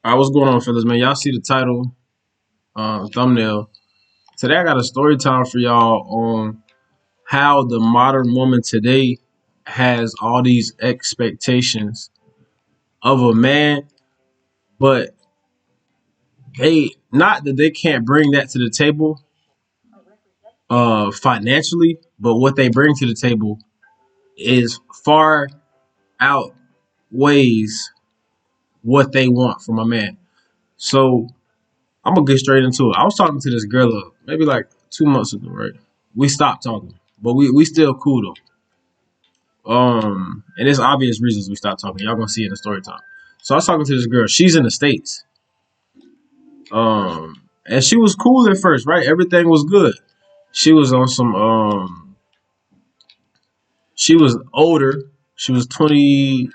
All right, what's going on, fellas, man? Y'all see the title, thumbnail. Today, I got a story time for y'all on how the modern woman today has all these expectations of a man, but they not that they can't bring that to the table, financially, but what they bring to the table is far outweighs what they want from a man. So I'm gonna get straight into it. I was talking to this girl maybe like 2 months ago, right? We stopped talking, but we still cool though. And there's obvious reasons we stopped talking. Y'all gonna see it in the story time. So I was talking to this girl. She's in the States. And she was cool at first, right? Everything was good. She was on some she was older. She was 29,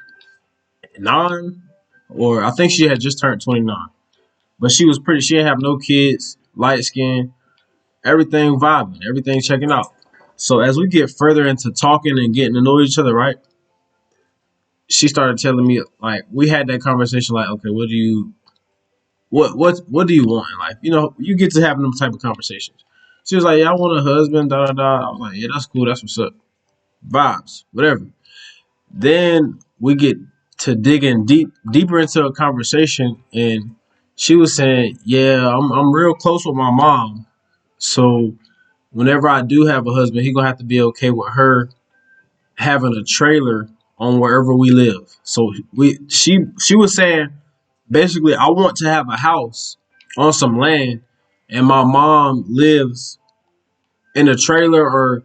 or I think she had just turned 29. But she was pretty. She didn't have no kids, light skin, everything vibing, everything checking out. So as we get further into talking and getting to know each other, right? She started telling me, like, we had that conversation, like, okay, what do you want in life? You know, you get to having them type of conversations. She was like, yeah, I want a husband, da da da. I was like, yeah, that's cool, that's what's up. Vibes, whatever. Then we get to digging deeper into a conversation, and she was saying, yeah, I'm real close with my mom. So whenever I do have a husband, he gonna have to be okay with her having a trailer on wherever we live. So she was saying, basically, I want to have a house on some land, and my mom lives in a trailer or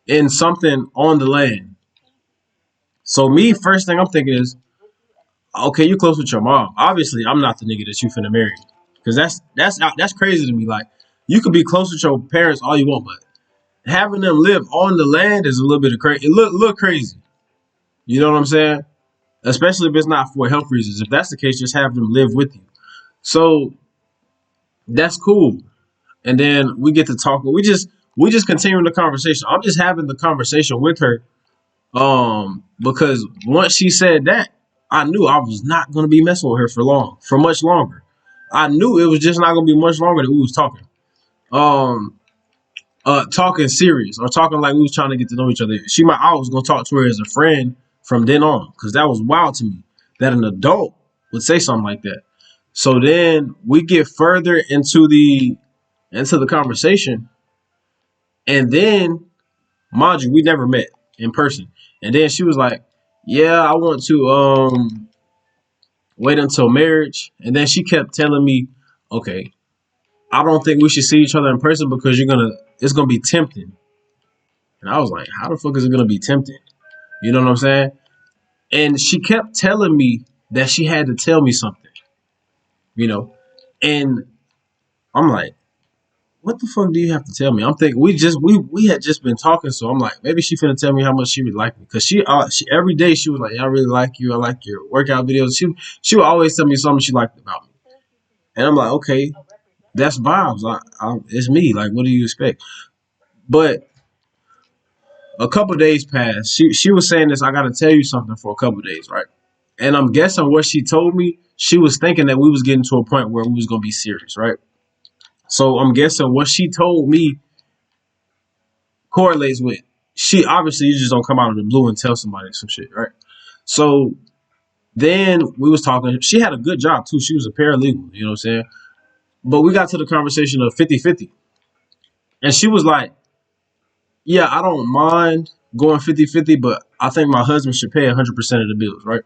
in something on the land. So me, first thing I'm thinking is, okay, you close with your mom. Obviously, I'm not the nigga that you finna marry, because that's crazy to me. Like, you could be close with your parents all you want, but having them live on the land is a little bit of crazy. It look crazy. You know what I'm saying? Especially if it's not for health reasons. If that's the case, just have them live with you. So that's cool. And then we get to talk. We just continuing the conversation. I'm just having the conversation with her. Because once she said that, I knew I was not gonna be messing with her for much longer. I knew it was just not gonna be much longer that we was talking. Um, talking serious or talking like we was trying to get to know each other. I was gonna talk to her as a friend from then on, because that was wild to me that an adult would say something like that. So then we get further into the conversation, and then, mind you, we never met in person. And then she was like, "Yeah, I want to wait until marriage." And then she kept telling me, "Okay, I don't think we should see each other in person because it's gonna be tempting." And I was like, "How the fuck is it gonna be tempting?" You know what I'm saying? And she kept telling me that she had to tell me something, you know. And I'm like, what the fuck do you have to tell me? I'm thinking we had just been talking, so I'm like, maybe she finna tell me how much she would like me, because she every day she was like, yeah, I really like you, I like your workout videos. She would always tell me something she liked about me, and I'm like, okay, that's vibes. It's me. Like, what do you expect? But a couple of days passed. She was saying this. I got to tell you something for a couple of days, right? And I'm guessing what she told me, she was thinking that we was getting to a point where we was gonna be serious, right? So I'm guessing what she told me correlates with, she obviously, you just don't come out of the blue and tell somebody some shit, right? So then we was talking. She had a good job too. She was a paralegal, you know what I'm saying? But we got to the conversation of 50-50. And she was like, yeah, I don't mind going 50-50, but I think my husband should pay 100% of the bills, right?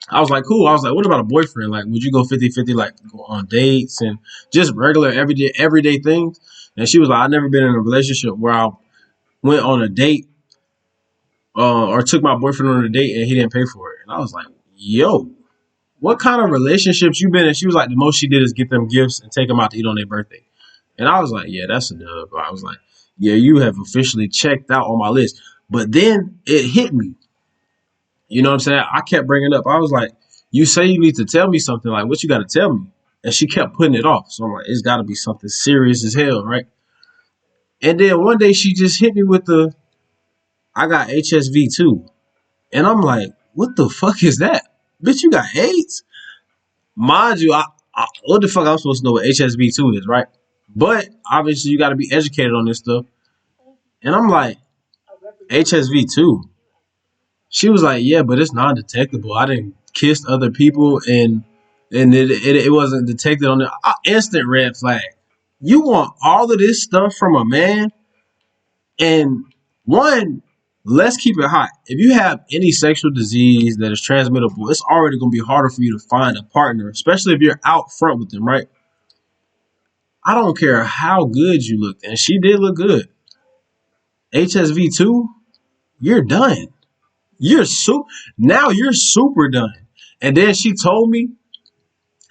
I was like, cool. I was like, what about a boyfriend? Like, would you go 50-50, like, go on dates and just regular everyday things? And she was like, I've never been in a relationship where I went on a date, or took my boyfriend on a date and he didn't pay for it. And I was like, yo, what kind of relationships you been in? She was like, the most she did is get them gifts and take them out to eat on their birthday. And I was like, yeah, that's a dub. I was like, yeah, you have officially checked out on my list. But then it hit me. You know what I'm saying? I kept bringing it up. I was like, you say you need to tell me something. Like, what you got to tell me? And she kept putting it off. So I'm like, it's got to be something serious as hell, right? And then one day she just hit me with I got HSV too. And I'm like, what the fuck is that? Bitch, you got AIDS? mind you, what the fuck I'm supposed to know what HSV2 is, right? But obviously you got to be educated on this stuff. And I'm like, HSV2. She was like, yeah, but it's non-detectable. I didn't kiss other people and it wasn't detected on the instant red flag. You want all of this stuff from a man, and one, let's keep it hot. If you have any sexual disease that is transmittable, it's already going to be harder for you to find a partner, especially if you're out front with them, right? I don't care how good you looked, and she did look good. HSV2, you're done. You're now you're super done. And then she told me,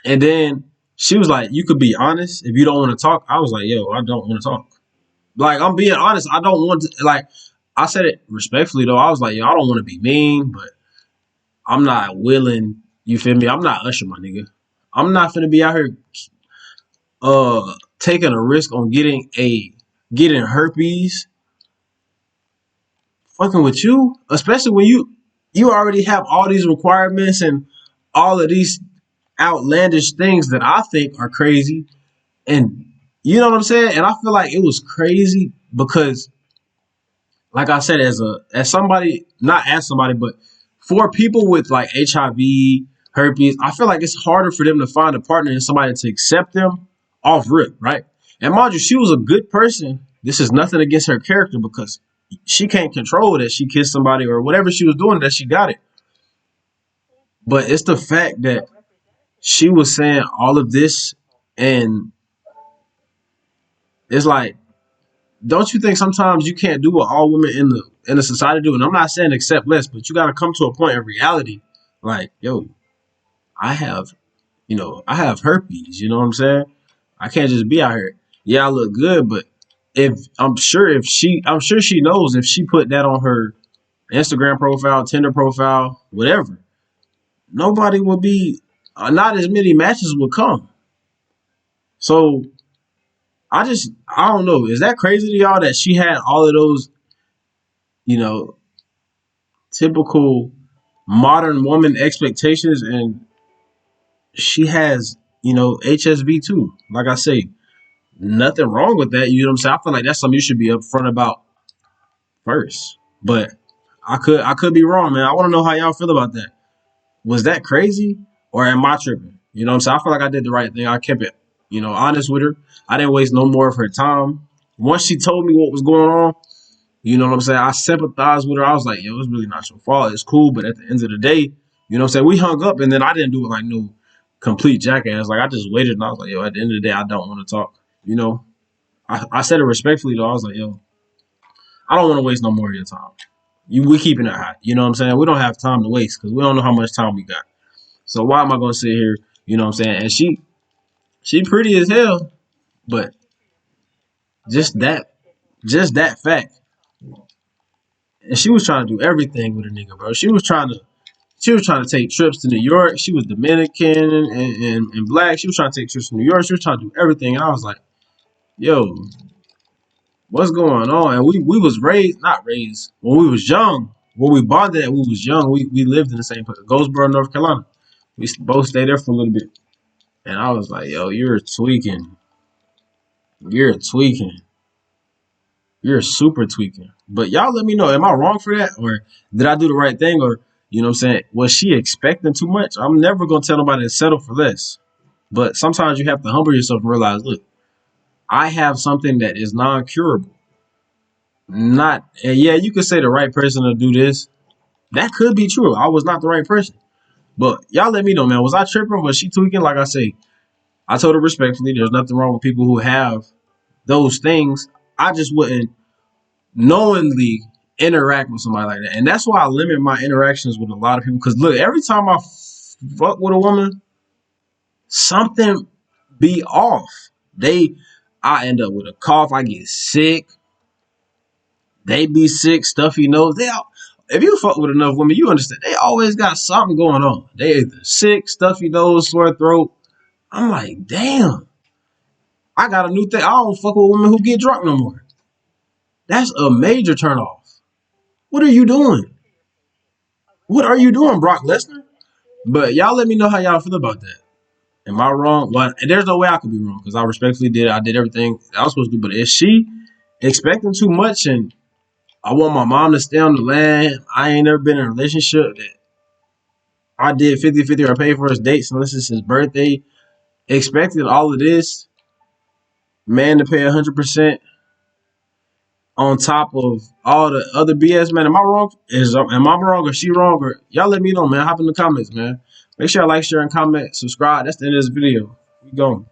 and then she was like, "You could be honest if you don't want to talk." I was like, "Yo, I don't want to talk." Like I'm being honest. I don't want to. Like I said it respectfully though. I was like, "Yo, I don't want to be mean, but I'm not willing." You feel me? I'm not Usher, my nigga. I'm not finna be out here taking a risk on getting herpes fucking with you, especially when you already have all these requirements and all of these outlandish things that I think are crazy. And you know what I'm saying? And I feel like it was crazy because, like I said, as somebody, not as somebody, but for people with like HIV, herpes, I feel like it's harder for them to find a partner and somebody to accept them off rip, right? And mind you, she was a good person. This is nothing against her character because she can't control that she kissed somebody or whatever she was doing that she got it. But it's the fact that she was saying all of this, and it's like, don't you think sometimes you can't do what all women in the society do? And I'm not saying accept less, but you got to come to a point of reality. Like, yo, I have, I have herpes. You know what I'm saying? I can't just be out here. Yeah, I look good, but if I'm sure she knows if she put that on her Instagram profile, Tinder profile, whatever, nobody would be, not as many matches would come. So I don't know. Is that crazy to y'all that she had all of those, you know, typical modern woman expectations, and she has, HSV too. Like I say, nothing wrong with that. You know what I'm saying? I feel like that's something you should be upfront about first. But I could be wrong, man. I want to know how y'all feel about that. Was that crazy or am I tripping? You know what I'm saying? I feel like I did the right thing. I kept it, honest with her. I didn't waste no more of her time. Once she told me what was going on, you know what I'm saying? I sympathized with her. I was like, yo, it's really not your fault. It's cool. But at the end of the day, you know what I'm saying? We hung up, and then I didn't do it like no complete jackass. Like I just waited, and I was like, yo, at the end of the day, I don't want to talk. I said it respectfully though. I was like, yo, I don't want to waste no more of your time. We keeping it hot. You know what I'm saying? We don't have time to waste because we don't know how much time we got. So why am I gonna sit here? You know what I'm saying? And she pretty as hell, but just that just that fact. And she was trying to do everything with a nigga, bro. She was trying to take trips to New York. She was Dominican and black. She was trying to take trips to New York. She was trying to do everything. And I was like, yo, what's going on? And we was raised, not raised, when we was young. When we bonded at, we was young. We lived in the same place, Goldsboro, North Carolina. We both stayed there for a little bit. And I was like, yo, you're tweaking. You're tweaking. You're super tweaking. But y'all let me know, am I wrong for that? Or did I do the right thing? Or, you know what I'm saying? Was she expecting too much? I'm never going to tell nobody to settle for less. But sometimes you have to humble yourself and realize, look, I have something that is non-curable. Not, and yeah, you could say the right person to do this. That could be true. I was not the right person. But y'all let me know, man. Was I tripping? Was she tweaking? Like I say, I told her respectfully, there's nothing wrong with people who have those things. I just wouldn't knowingly interact with somebody like that. And that's why I limit my interactions with a lot of people. Because look, every time I fuck with a woman, something be off. I end up with a cough. I get sick. They be sick, stuffy nose. If you fuck with enough women, you understand. They always got something going on. They either sick, stuffy nose, sore throat. I'm like, damn. I got a new thing. I don't fuck with women who get drunk no more. That's a major turnoff. What are you doing? What are you doing, Brock Lesnar? But y'all let me know how y'all feel about that. Am I wrong? Well, there's no way I could be wrong because I respectfully did. I did everything I was supposed to do. But if she expecting too much and I want my mom to stay on the land, I ain't never been in a relationship that I did 50-50 or paid for his dates unless it's his birthday. Expected all of this, man, to pay 100% on top of all the other BS, man. Am I wrong? Am I wrong or she wrong? Or y'all let me know, man. Hop in the comments, man. Make sure I like, share, and comment. Subscribe. That's the end of this video. We going.